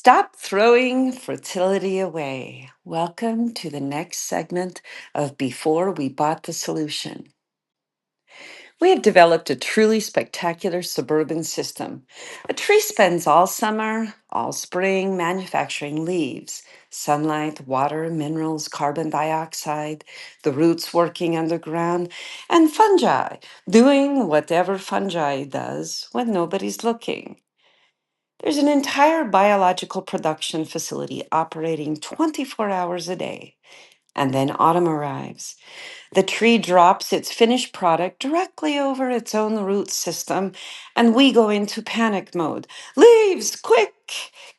Stop throwing fertility away. Welcome to the next segment of Before We Bought the Solution. We have developed a truly spectacular suburban system. A tree spends all summer, all spring manufacturing leaves, sunlight, water, minerals, carbon dioxide, the roots working underground, and fungi doing whatever fungi does when nobody's looking. There's an entire biological production facility operating 24 hours a day. And then autumn arrives. The tree drops its finished product directly over its own root system, and we go into panic mode. Leaves, quick!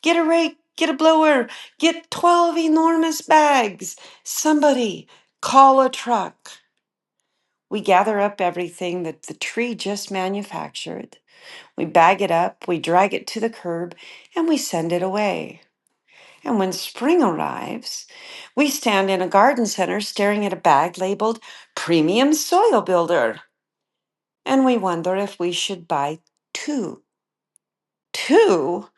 Get a rake, get a blower, get 12 enormous bags. Somebody, call a truck. We gather up everything that the tree just manufactured. We bag it up, we drag it to the curb, and we send it away. And when spring arrives, we stand in a garden center staring at a bag labeled Premium Soil Builder. And we wonder if we should buy two. Two?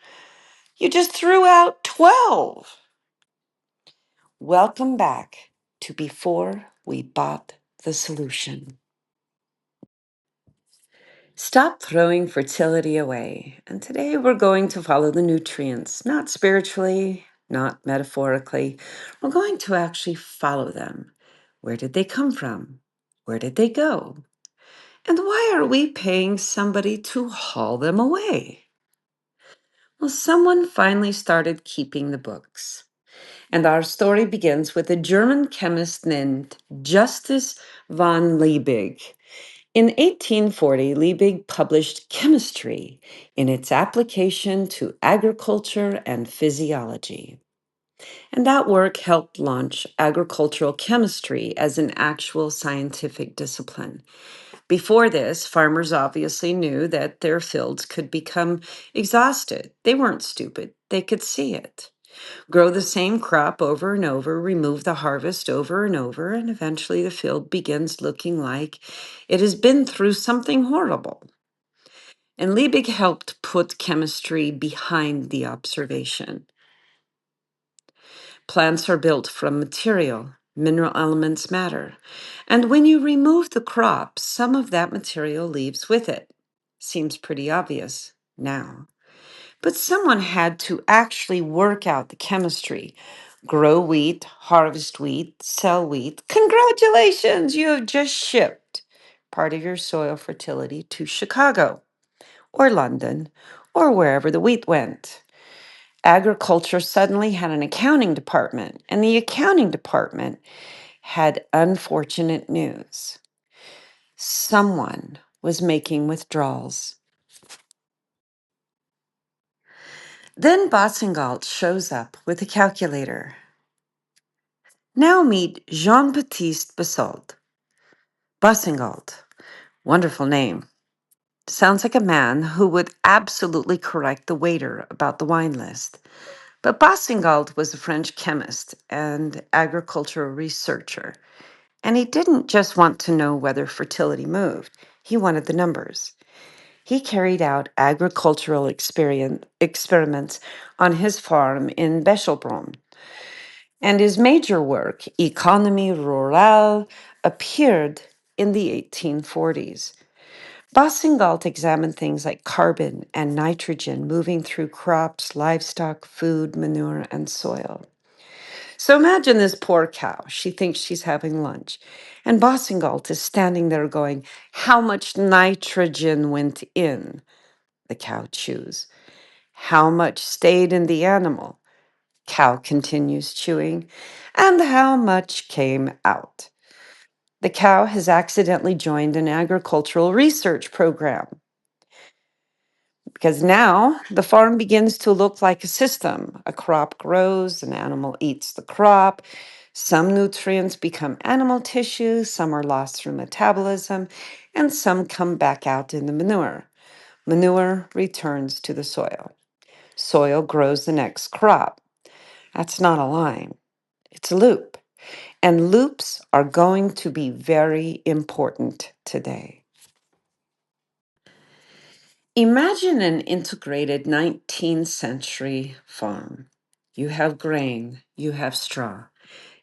You just threw out 12. Welcome back to Before We Bought the Solution. Stop throwing fertility away. And today we're going to follow the nutrients, not spiritually, not metaphorically. We're going to actually follow them. Where did they come from? Where did they go? And why are we paying somebody to haul them away? Well, someone finally started keeping the books. And our story begins with a German chemist named Justus von Liebig. In 1840, Liebig published Chemistry in its application to agriculture and physiology. And that work helped launch agricultural chemistry as an actual scientific discipline. Before this, farmers obviously knew that their fields could become exhausted. They weren't stupid, they could see it. Grow the same crop over and over, remove the harvest over and over, and eventually the field begins looking like it has been through something horrible. And Liebig helped put chemistry behind the observation. Plants are built from material. Mineral elements matter. And when you remove the crop, some of that material leaves with it. Seems pretty obvious now. But someone had to actually work out the chemistry. Grow wheat, harvest wheat, sell wheat. Congratulations, you have just shipped part of your soil fertility to Chicago or London or wherever the wheat went. Agriculture suddenly had an accounting department, and the accounting department had unfortunate news. Someone was making withdrawals. Then Boussingault shows up with a calculator. Now meet Jean-Baptiste Boussingault. Wonderful name. Sounds like a man who would absolutely correct the waiter about the wine list. But Boussingault was a French chemist and agricultural researcher. And he didn't just want to know whether fertility moved. He wanted the numbers. He carried out agricultural experiments on his farm in Bechelbronn. And his major work, Economie Rurale, appeared in the 1840s. Boussingault examined things like carbon and nitrogen moving through crops, livestock, food, manure, and soil. So imagine this poor cow. She thinks she's having lunch. And Boussingault is standing there going, how much nitrogen went in? The cow chews. How much stayed in the animal? Cow continues chewing. And how much came out? The cow has accidentally joined an agricultural research program because now the farm begins to look like a system. A crop grows, an animal eats the crop. Some nutrients become animal tissue, some are lost through metabolism, and some come back out in the manure. Manure returns to the soil. Soil grows the next crop. That's not a line, it's a loop. And loops are going to be very important today. Imagine an integrated 19th century farm. You have grain, you have straw,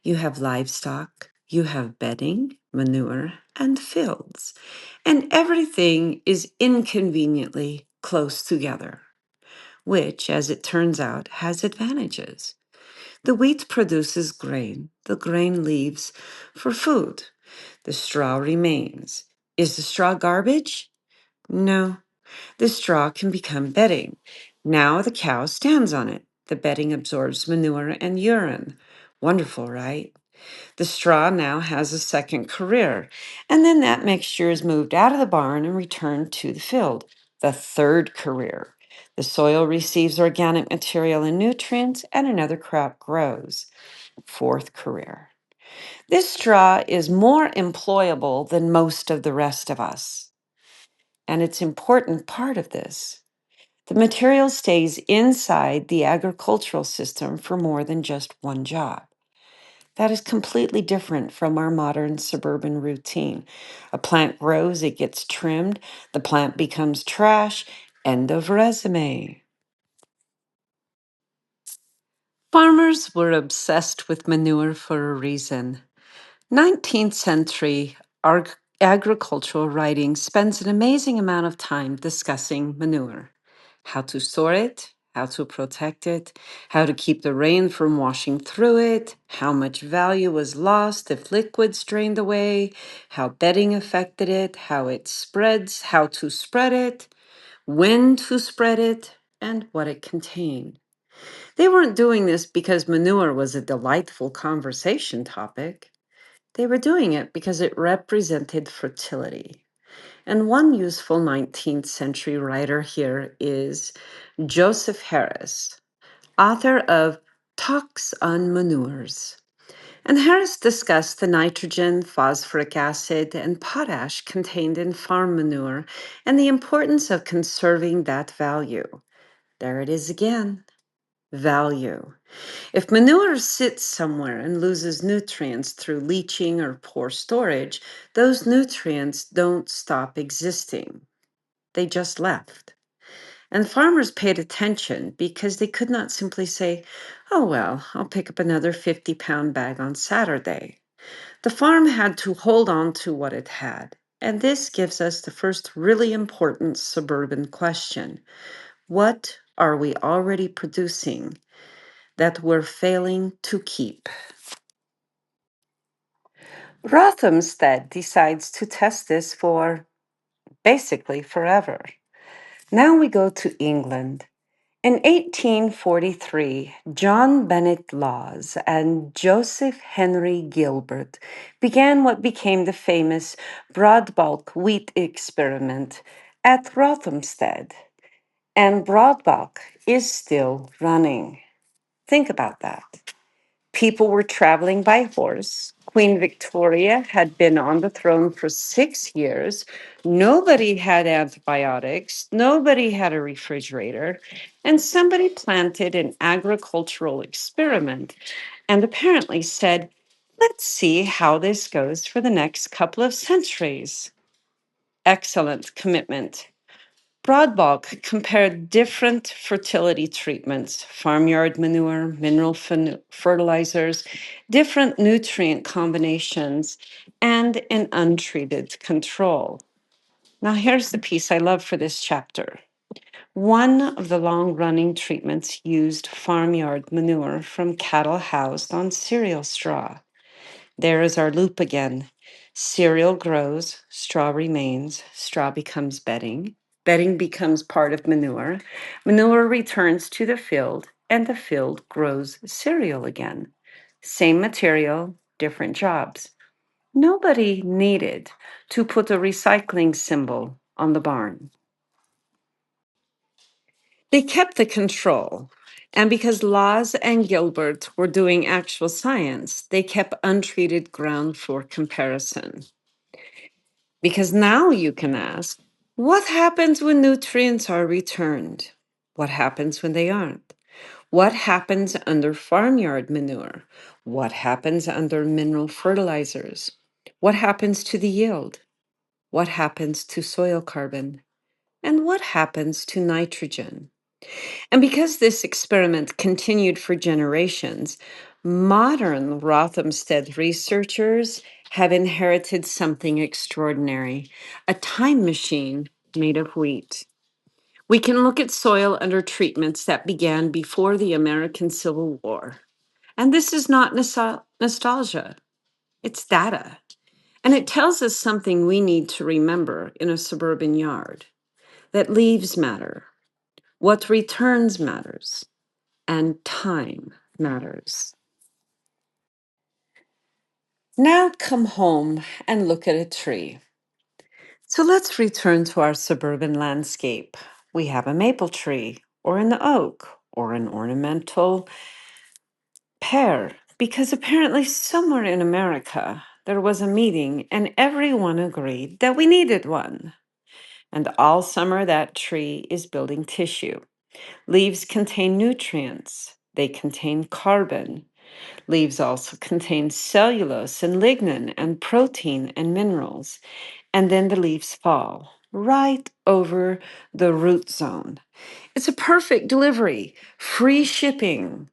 you have livestock, you have bedding, manure, and fields, and everything is inconveniently close together, which, as it turns out, has advantages. The wheat produces grain, the grain leaves for food, the straw remains. Is the straw garbage? No. The straw can become bedding. Now the cow stands on it. The bedding absorbs manure and urine. Wonderful, right? The straw now has a second career. And then that mixture is moved out of the barn and returned to the field. The third career. The soil receives organic material and nutrients, and another crop grows. Fourth career. This straw is more employable than most of the rest of us. And it's an important part of this. The material stays inside the agricultural system for more than just one job. That is completely different from our modern suburban routine. A plant grows, it gets trimmed, the plant becomes trash, end of resume. Farmers were obsessed with manure for a reason. 19th century agricultural writing spends an amazing amount of time discussing manure, how to store it, how to protect it, how to keep the rain from washing through it, how much value was lost if liquids drained away, how bedding affected it, how it spreads, how to spread it, when to spread it, and what it contained. They weren't doing this because manure was a delightful conversation topic. They were doing it because it represented fertility. And one useful 19th century writer here is Joseph Harris, author of Talks on Manures. And Harris discussed the nitrogen, phosphoric acid, and potash contained in farm manure and the importance of conserving that value. There it is again, value. If manure sits somewhere and loses nutrients through leaching or poor storage, those nutrients don't stop existing. They just left. And farmers paid attention because they could not simply say, oh, well, I'll pick up another 50-pound bag on Saturday. The farm had to hold on to what it had. And this gives us the first really important suburban question. What are we already producing that we're failing to keep? Rothamsted decides to test this for basically forever. Now we go to England. In 1843, John Bennet Lawes and Joseph Henry Gilbert began what became the famous Broadbalk Wheat Experiment at Rothamsted, and Broadbalk is still running. Think about that. People were traveling by horse. Queen Victoria had been on the throne for 6 years. Nobody had antibiotics. Nobody had a refrigerator. And somebody planted an agricultural experiment and apparently said, let's see how this goes for the next couple of centuries. Excellent commitment. Broadbalk compared different fertility treatments, farmyard manure, mineral fertilizers, different nutrient combinations, and an untreated control. Now, here's the piece I love for this chapter. One of the long running treatments used farmyard manure from cattle housed on cereal straw. There is our loop again. Cereal grows, straw remains, straw becomes bedding. Bedding becomes part of manure. Manure returns to the field, and the field grows cereal again. Same material, different jobs. Nobody needed to put a recycling symbol on the barn. They kept the control. And because Lawes and Gilbert were doing actual science, they kept untreated ground for comparison. Because now you can ask, what happens when nutrients are returned? What happens when they aren't? What happens under farmyard manure? What happens under mineral fertilizers? What happens to the yield? What happens to soil carbon? And what happens to nitrogen? And because this experiment continued for generations, modern Rothamsted researchers have inherited something extraordinary, a time machine made of wheat. We can look at soil under treatments that began before the American Civil War. And this is not nostalgia, it's data. And it tells us something we need to remember in a suburban yard, that leaves matter, what returns matters, and time matters. Now come home and look at a tree. So let's return to our suburban landscape. We have a maple tree, or an oak, or an ornamental pear, because apparently somewhere in America there was a meeting and everyone agreed that we needed one. And all summer that tree is building tissue. Leaves contain nutrients, they contain carbon. Leaves also contain cellulose and lignin and protein and minerals. And then the leaves fall right over the root zone. It's a perfect delivery, free shipping.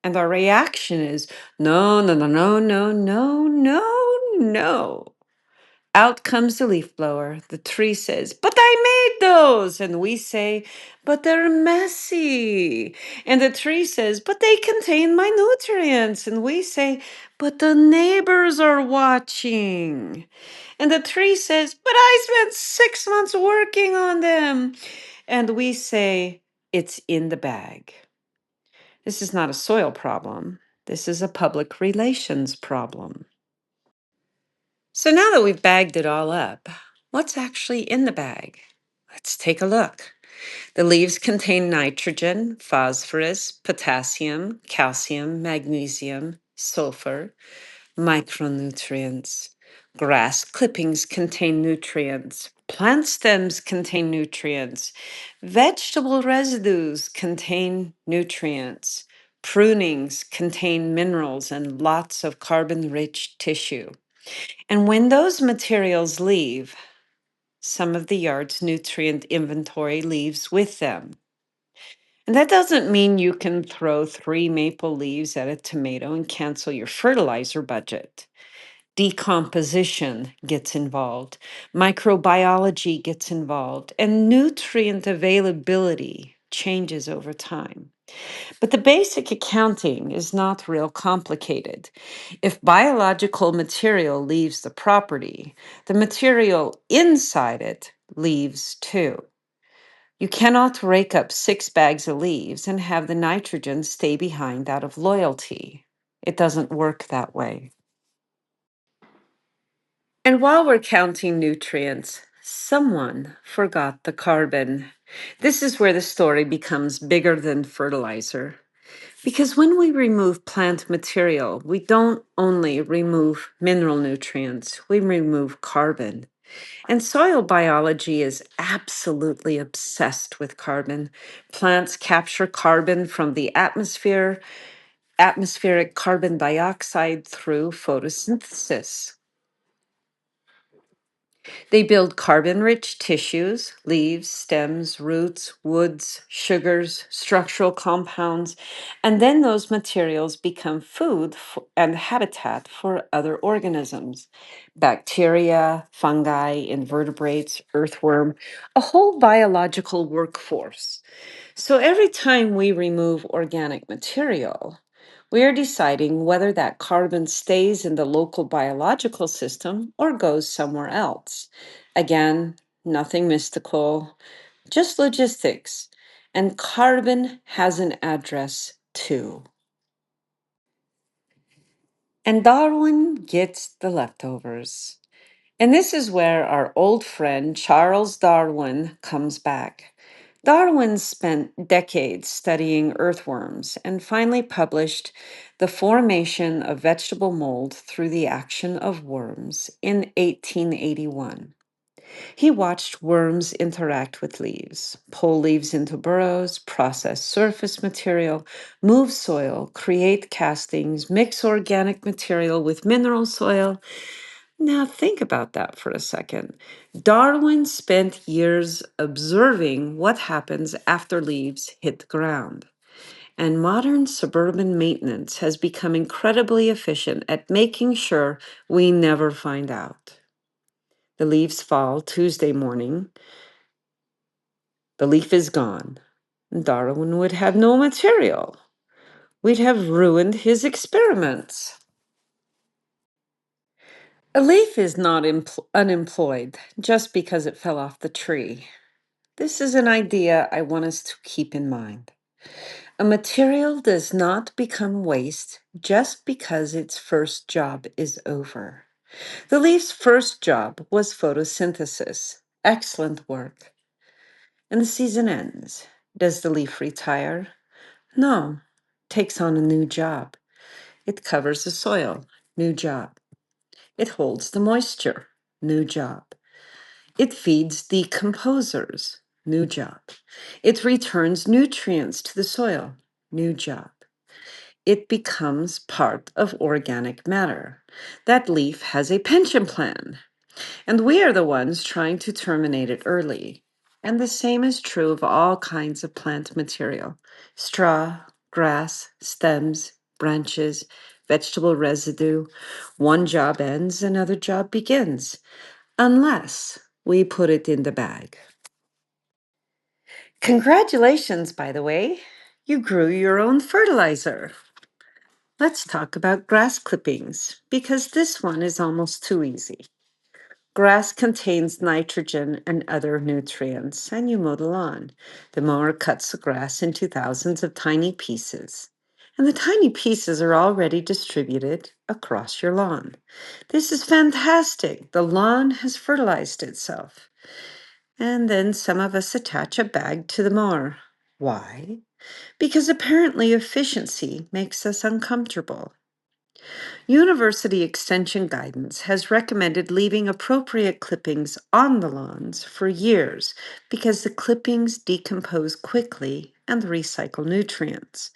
And our reaction is no, no, no, no, no, no, no, no. Out comes the leaf blower. The tree says, "But I made those." And we say, "But they're messy." And the tree says, "But they contain my nutrients." And we say, "But the neighbors are watching." And the tree says, "But I spent 6 months working on them." And we say, "It's in the bag." This is not a soil problem. This is a public relations problem. So now that we've bagged it all up, what's actually in the bag? Let's take a look. The leaves contain nitrogen, phosphorus, potassium, calcium, magnesium, sulfur, micronutrients. Grass clippings contain nutrients. Plant stems contain nutrients. Vegetable residues contain nutrients. Prunings contain minerals and lots of carbon rich tissue. And when those materials leave, some of the yard's nutrient inventory leaves with them. And that doesn't mean you can throw 3 maple leaves at a tomato and cancel your fertilizer budget. Decomposition gets involved, microbiology gets involved, and nutrient availability changes over time. But the basic accounting is not real complicated. If biological material leaves the property, the material inside it leaves too. You cannot rake up 6 bags of leaves and have the nitrogen stay behind out of loyalty. It doesn't work that way. And while we're counting nutrients, someone forgot the carbon. This is where the story becomes bigger than fertilizer. Because when we remove plant material, we don't only remove mineral nutrients, we remove carbon. And soil biology is absolutely obsessed with carbon. Plants capture carbon from the atmosphere, atmospheric carbon dioxide through photosynthesis. They build carbon rich tissues, leaves, stems, roots, woods, sugars, structural compounds, and then those materials become food and habitat for other organisms bacteria, fungi, invertebrates, earthworm, a whole biological workforce. So every time we remove organic material, we are deciding whether that carbon stays in the local biological system or goes somewhere else. Again, nothing mystical, just logistics. And carbon has an address too. And Darwin gets the leftovers. And this is where our old friend Charles Darwin comes back. Darwin spent decades studying earthworms and finally published The Formation of Vegetable Mold Through the Action of Worms in 1881. He watched worms interact with leaves, pull leaves into burrows, process surface material, move soil, create castings, mix organic material with mineral soil, Now, think about that for a second. Darwin spent years observing what happens after leaves hit the ground. And modern suburban maintenance has become incredibly efficient at making sure we never find out. The leaves fall Tuesday morning, the leaf is gone. Darwin would have no material. We'd have ruined his experiments. A leaf is not unemployed just because it fell off the tree. This is an idea I want us to keep in mind. A material does not become waste just because its first job is over. The leaf's first job was photosynthesis. Excellent work. And the season ends. Does the leaf retire? No. Takes on a new job. It covers the soil. New job. It holds the moisture. New job. It feeds decomposers. New job. It returns nutrients to the soil. New job. It becomes part of organic matter. That leaf has a pension plan, and we are the ones trying to terminate it early. And the same is true of all kinds of plant material: straw, grass, stems, branches, vegetable residue. One job ends, another job begins, unless we put it in the bag. Congratulations, by the way. You grew your own fertilizer. Let's talk about grass clippings, because this one is almost too easy. Grass contains nitrogen and other nutrients, and you mow the lawn. The mower cuts the grass into thousands of tiny pieces, and the tiny pieces are already distributed across your lawn. This is fantastic. The lawn has fertilized itself. And then some of us attach a bag to the mower. Why? Because apparently efficiency makes us uncomfortable. University Extension Guidance has recommended leaving appropriate clippings on the lawns for years because the clippings decompose quickly and recycle nutrients.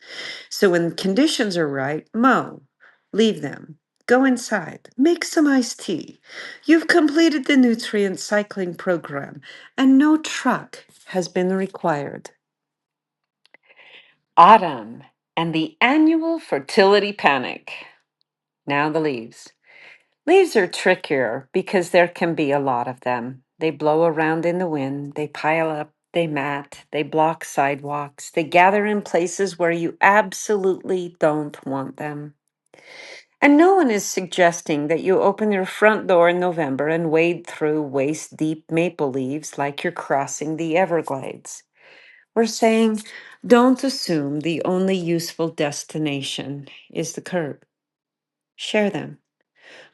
So when conditions are right, mow, leave them, go inside, make some iced tea. You've completed the nutrient cycling program, and no truck has been required. Autumn and the annual fertility panic. Now the leaves. Leaves are trickier because there can be a lot of them. They blow around in the wind, they pile up, they mat, they block sidewalks, they gather in places where you absolutely don't want them. And no one is suggesting that you open your front door in November and wade through waist deep maple leaves like you're crossing the Everglades. We're saying don't assume the only useful destination is the curb. Share them.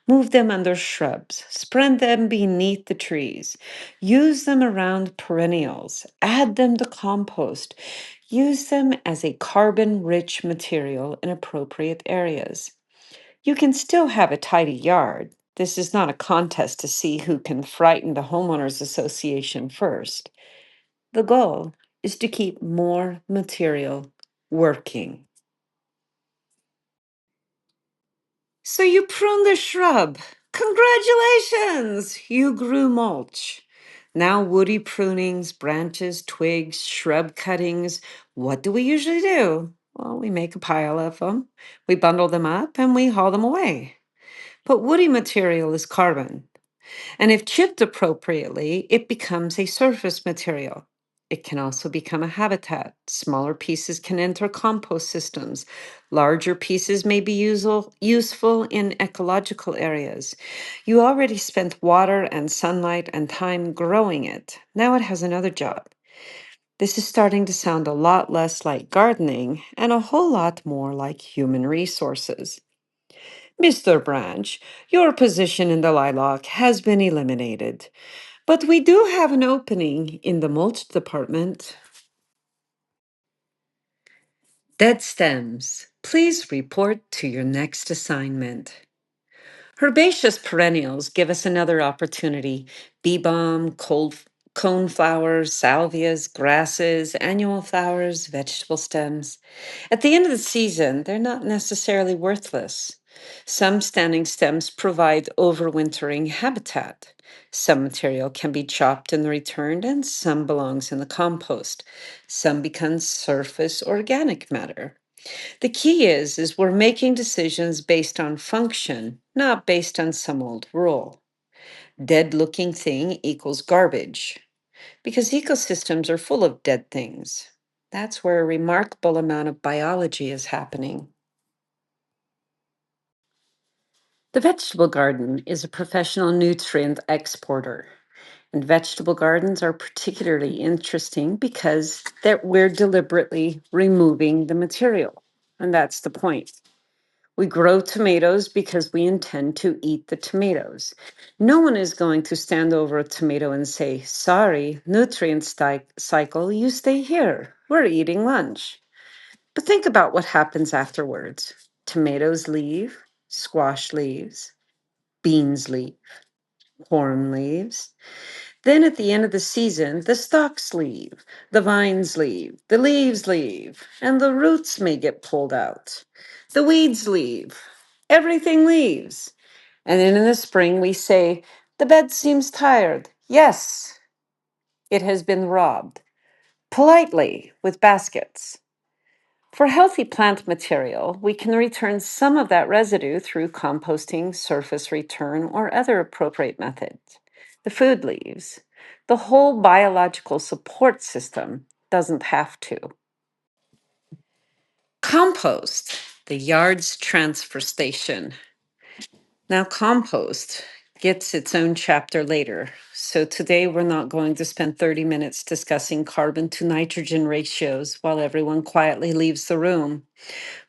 Move them under shrubs. Spread them beneath the trees. Use them around perennials. Add them to compost. Use them as a carbon rich material in appropriate areas. You can still have a tidy yard. This is not a contest to see who can frighten the homeowners association first. The goal is to keep more material working. So you pruned the shrub. Congratulations! You grew mulch. Now woody prunings, branches, twigs, shrub cuttings. What do we usually do? Well, we make a pile of them. We bundle them up and we haul them away. But woody material is carbon. And if chipped appropriately, it becomes a surface material. It can also become a habitat. Smaller pieces can enter compost systems. Larger pieces may be useful in ecological areas. You already spent water and sunlight and time growing it. Now it has another job. This is starting to sound a lot less like gardening and a whole lot more like human resources. Mr. Branch, your position in the lilac has been eliminated, but we do have an opening in the mulch department. Dead stems, please report to your next assignment. Herbaceous perennials give us another opportunity. Bee balm, coneflowers, salvias, grasses, annual flowers, vegetable stems. At the end of the season, they're not necessarily worthless. Some standing stems provide overwintering habitat. Some material can be chopped and returned, and some belongs in the compost. Some becomes surface organic matter. The key is we're making decisions based on function, not based on some old rule. Dead looking thing equals garbage, because ecosystems are full of dead things. That's where a remarkable amount of biology is happening. The vegetable garden is a professional nutrient exporter. And vegetable gardens are particularly interesting because we're deliberately removing the material. And that's the point. We grow tomatoes because we intend to eat the tomatoes. No one is going to stand over a tomato and say, sorry, nutrient cycle, you stay here. We're eating lunch. But think about what happens afterwards. Tomatoes leave, squash leaves, beans leave, corn leaves. Then at the end of the season, the stalks leave, the vines leave, the leaves leave, and the roots may get pulled out. The weeds leave, everything leaves. And then in the spring, we say, the bed seems tired. Yes, it has been robbed, politely with baskets. For healthy plant material, we can return some of that residue through composting, surface return, or other appropriate methods. The food leaves. The whole biological support system doesn't have to. Compost, the yard's transfer station. Now, compost gets its own chapter later. So today we're not going to spend 30 minutes discussing carbon to nitrogen ratios while everyone quietly leaves the room.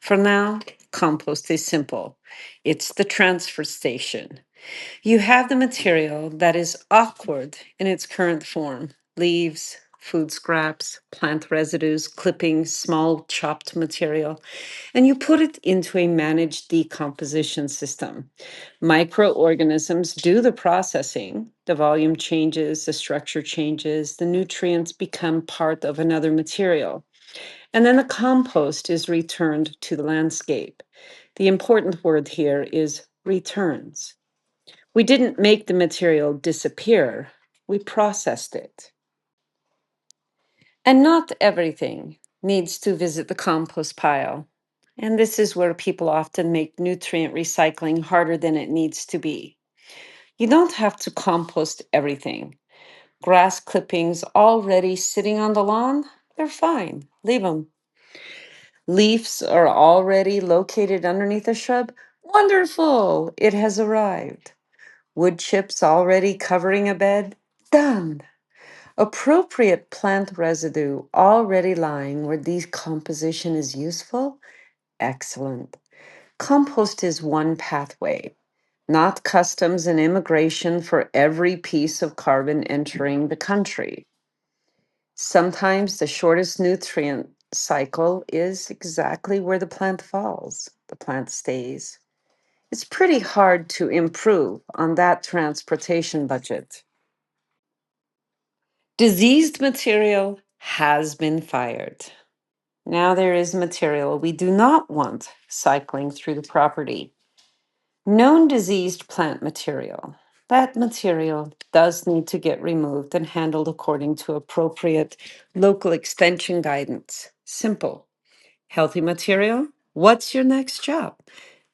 For now, compost is simple. It's the transfer station. You have the material that is awkward in its current form: leaves, food scraps, plant residues, clippings, small chopped material, and you put it into a managed decomposition system. Microorganisms do the processing. The volume changes, the structure changes, the nutrients become part of another material. And then the compost is returned to the landscape. The important word here is returns. We didn't make the material disappear, we processed it. And not everything needs to visit the compost pile. And this is where people often make nutrient recycling harder than it needs to be. You don't have to compost everything. Grass clippings already sitting on the lawn, they're fine. Leave them. Leaves are already located underneath a shrub. Wonderful! It has arrived. Wood chips already covering a bed. Done. Appropriate plant residue already lying where decomposition is useful. Excellent. Compost is one pathway, not customs and immigration for every piece of carbon entering the country. Sometimes the shortest nutrient cycle is exactly where the plant falls. The plant stays. It's pretty hard to improve on that transportation budget. Diseased material has been fired. Now there is material we do not want cycling through the property. Known diseased plant material. That material does need to get removed and handled according to appropriate local extension guidance. Simple. Healthy material. What's your next job?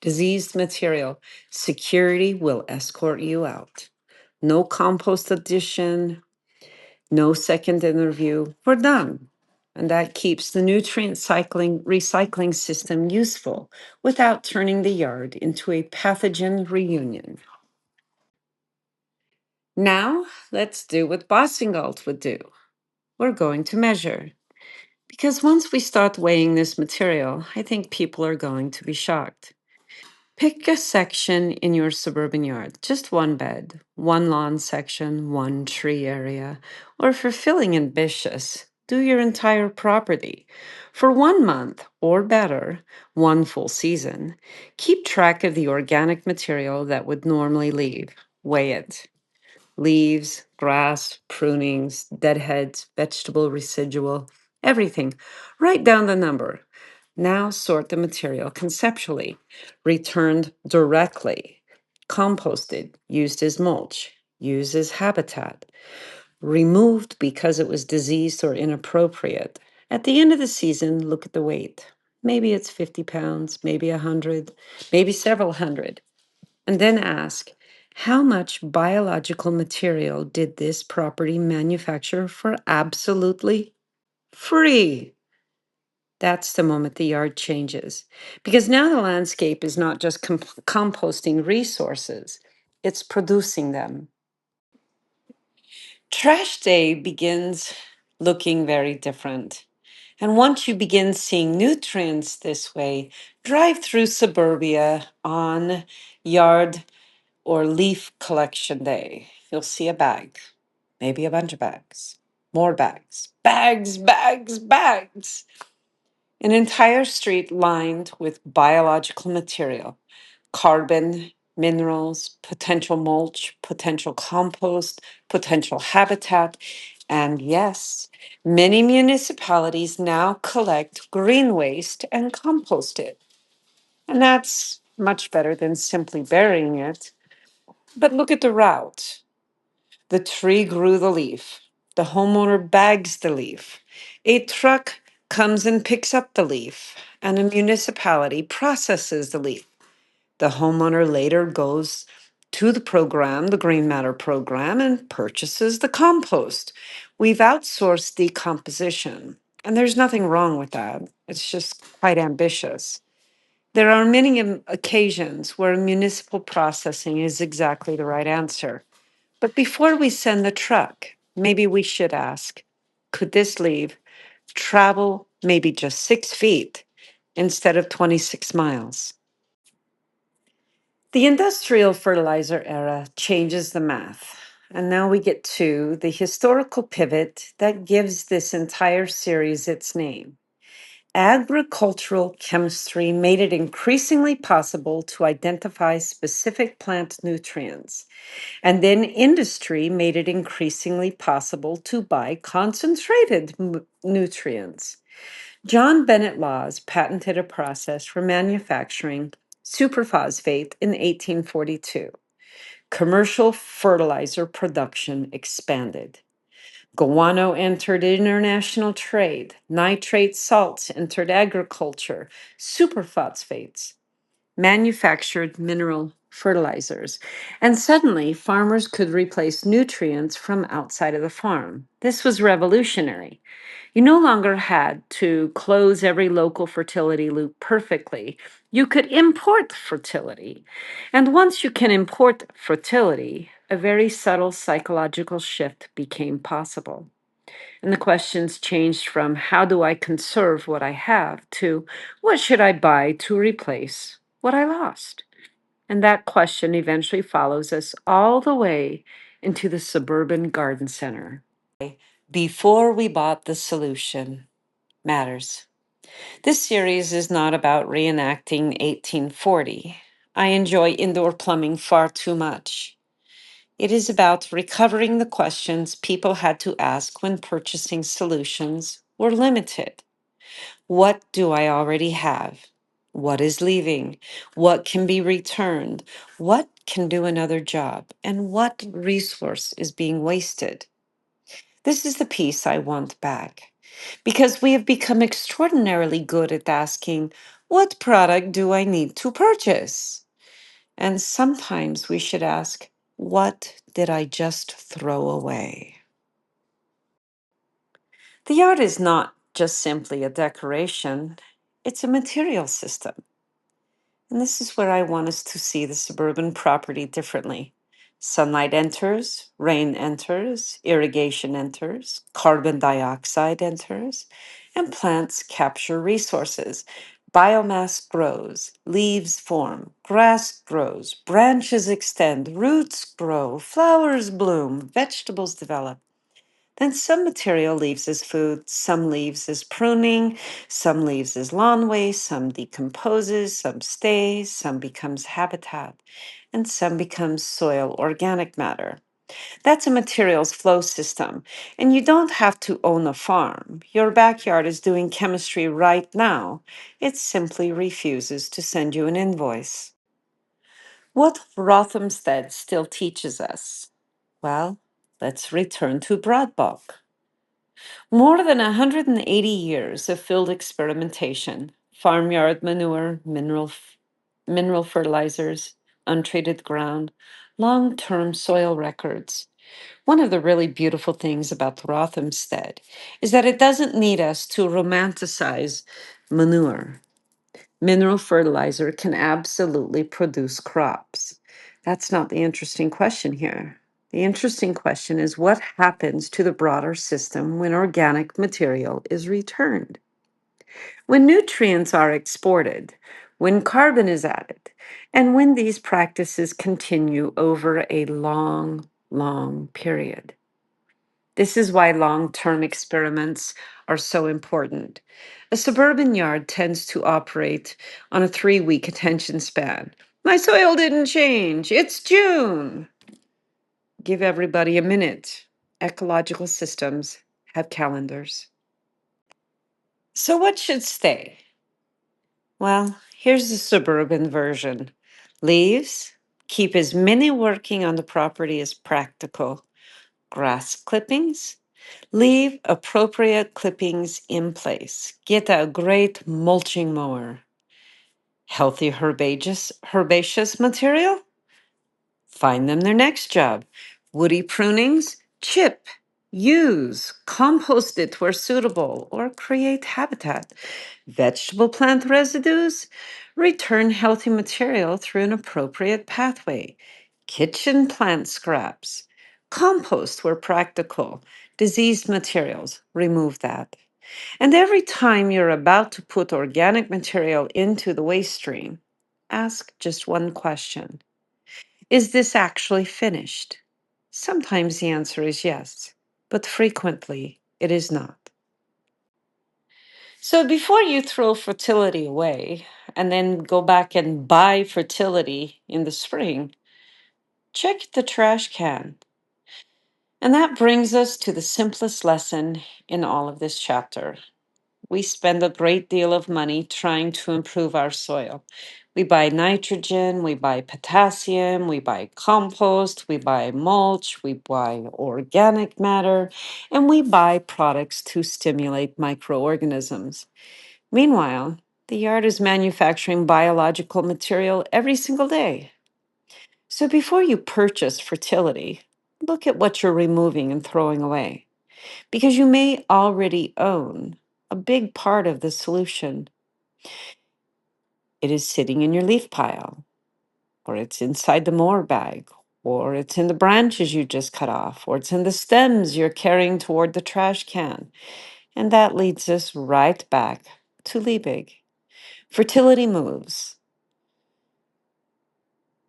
Diseased material. Security will escort you out. No compost addition, no second interview. We're done. And that keeps the nutrient recycling system useful without turning the yard into a pathogen reunion. Now, let's do what Boussingault would do. We're going to measure. Because once we start weighing this material, I think people are going to be shocked. Pick a section in your suburban yard, just one bed, one lawn section, one tree area, or for feeling ambitious, do your entire property. For 1 month or better, one full season, keep track of the organic material that would normally leave. Weigh it. Leaves, grass, prunings, deadheads, vegetable residual, everything. Write down the number. Now sort the material conceptually, returned directly, composted, used as mulch, used as habitat, removed because it was diseased or inappropriate. At the end of the season, look at the weight. Maybe it's 50 pounds, maybe 100, maybe several hundred. And then ask, how much biological material did this property manufacture for absolutely free? That's the moment the yard changes. Because now the landscape is not just composting resources, it's producing them. Trash day begins looking very different. And once you begin seeing nutrients this way, drive through suburbia on yard or leaf collection day. You'll see a bag, maybe a bunch of bags, more bags, bags, bags, bags. An entire street lined with biological material, carbon, minerals, potential mulch, potential compost, potential habitat. And yes, many municipalities now collect green waste and compost it. And that's much better than simply burying it. But look at the route. The tree grew the leaf. The homeowner bags the leaf. A truck comes and picks up the leaf, and a municipality processes the leaf. The homeowner later goes to the program, the Green Matter program, and purchases the compost. We've outsourced decomposition, and there's nothing wrong with that. It's just quite ambitious. There are many occasions where municipal processing is exactly the right answer. But before we send the truck, maybe we should ask, could this leaf travel maybe just 6 feet instead of 26 miles? The industrial fertilizer era changes the math. And now we get to the historical pivot that gives this entire series its name. Agricultural chemistry made it increasingly possible to identify specific plant nutrients. And then industry made it increasingly possible to buy concentrated nutrients. John Bennet Lawes patented a process for manufacturing superphosphate in 1842. Commercial fertilizer production expanded. Guano entered international trade. Nitrate salts entered agriculture. Superphosphates manufactured mineral fertilizers. And suddenly, farmers could replace nutrients from outside of the farm. This was revolutionary. You no longer had to close every local fertility loop perfectly. You could import fertility. And once you can import fertility, a very subtle psychological shift became possible. And the questions changed from how do I conserve what I have to what should I buy to replace what I lost? And that question eventually follows us all the way into the suburban garden center. Before we bought the solution matters. This series is not about reenacting 1840. I enjoy indoor plumbing far too much. It is about recovering the questions people had to ask when purchasing solutions were limited. What do I already have? What is leaving? What can be returned? What can do another job? And what resource is being wasted? This is the piece I want back because we have become extraordinarily good at asking, what product do I need to purchase? And sometimes we should ask, what did I just throw away? The art is not just simply a decoration, it's a material system. And this is where I want us to see the suburban property differently. Sunlight enters, rain enters, irrigation enters, carbon dioxide enters, and plants capture resources. Biomass grows, leaves form, grass grows, branches extend, roots grow, flowers bloom, vegetables develop. Then some material leaves as food, some leaves as pruning, some leaves as lawn waste, some decomposes, some stays, some becomes habitat, and some becomes soil organic matter. That's a materials flow system, and you don't have to own a farm. Your backyard is doing chemistry right now. It simply refuses to send you an invoice. What Rothamsted still teaches us? Well, let's return to Broadbalk. More than 180 years of field experimentation, farmyard manure, mineral fertilizers, untreated ground, long term soil records. One of the really beautiful things about Rothamsted is that it doesn't need us to romanticize manure. Mineral fertilizer can absolutely produce crops. That's not the interesting question here. The interesting question is what happens to the broader system when organic material is returned? When nutrients are exported, when carbon is added, and when these practices continue over a long, long period. This is why long term experiments are so important. A suburban yard tends to operate on a 3 week attention span. My soil didn't change. It's June. Give everybody a minute. Ecological systems have calendars. So, what should stay? Well, here's the suburban version. Leaves, keep as many working on the property as practical. Grass clippings, leave appropriate clippings in place. Get a great mulching mower. Healthy herbaceous material? Find them their next job. Woody prunings? Chip, use, compost it where suitable, or create habitat. Vegetable plant residues? Return healthy material through an appropriate pathway. Kitchen plant scraps? Compost where practical. Diseased materials? Remove that. And every time you're about to put organic material into the waste stream, ask just one question. Is this actually finished? Sometimes the answer is yes, but frequently it is not. So before you throw fertility away and then go back and buy fertility in the spring, check the trash can. And that brings us to the simplest lesson in all of this chapter. We spend a great deal of money trying to improve our soil. We buy nitrogen, we buy potassium, we buy compost, we buy mulch, we buy organic matter, and we buy products to stimulate microorganisms. Meanwhile, the yard is manufacturing biological material every single day. So before you purchase fertility, look at what you're removing and throwing away, because you may already own a big part of the solution. It is sitting in your leaf pile, or it's inside the mower bag, or it's in the branches you just cut off, or it's in the stems you're carrying toward the trash can. And that leads us right back to Liebig. Fertility moves.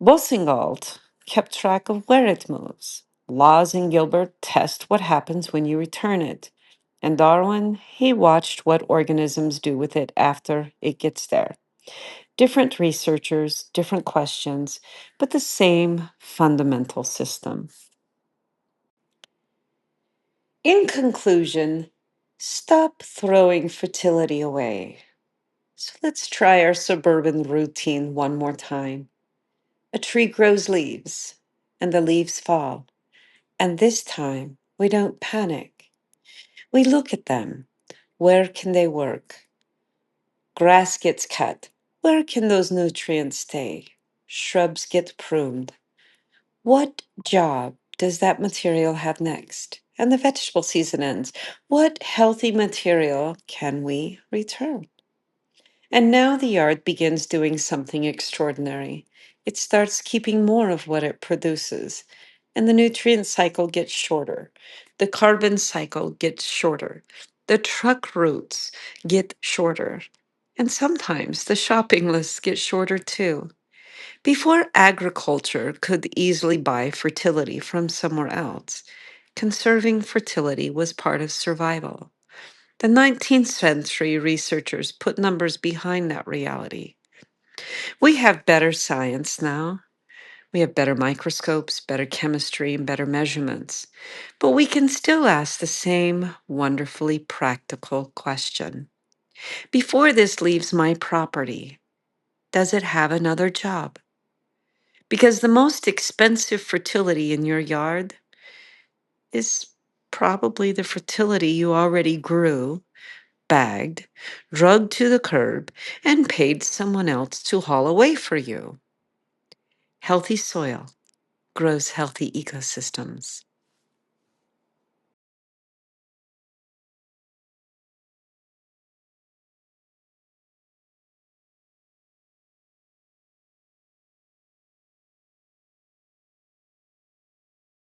Boussingault kept track of where it moves. Lawes and Gilbert test what happens when you return it. And Darwin, he watched what organisms do with it after it gets there. Different researchers, different questions, but the same fundamental system. In conclusion, stop throwing fertility away. So let's try our suburban routine one more time. A tree grows leaves, and the leaves fall. And this time, we don't panic. We look at them. Where can they work? Grass gets cut. Where can those nutrients stay? Shrubs get pruned. What job does that material have next? And the vegetable season ends. What healthy material can we return? And now the yard begins doing something extraordinary. It starts keeping more of what it produces, and the nutrient cycle gets shorter. The carbon cycle gets shorter. The truck routes get shorter. And sometimes the shopping lists get shorter too. Before agriculture could easily buy fertility from somewhere else, conserving fertility was part of survival. The 19th century researchers put numbers behind that reality. We have better science now. We have better microscopes, better chemistry, and better measurements. But we can still ask the same wonderfully practical question. Before this leaves my property, does it have another job? Because the most expensive fertility in your yard is probably the fertility you already grew, bagged, drugged to the curb, and paid someone else to haul away for you. Healthy soil grows healthy ecosystems.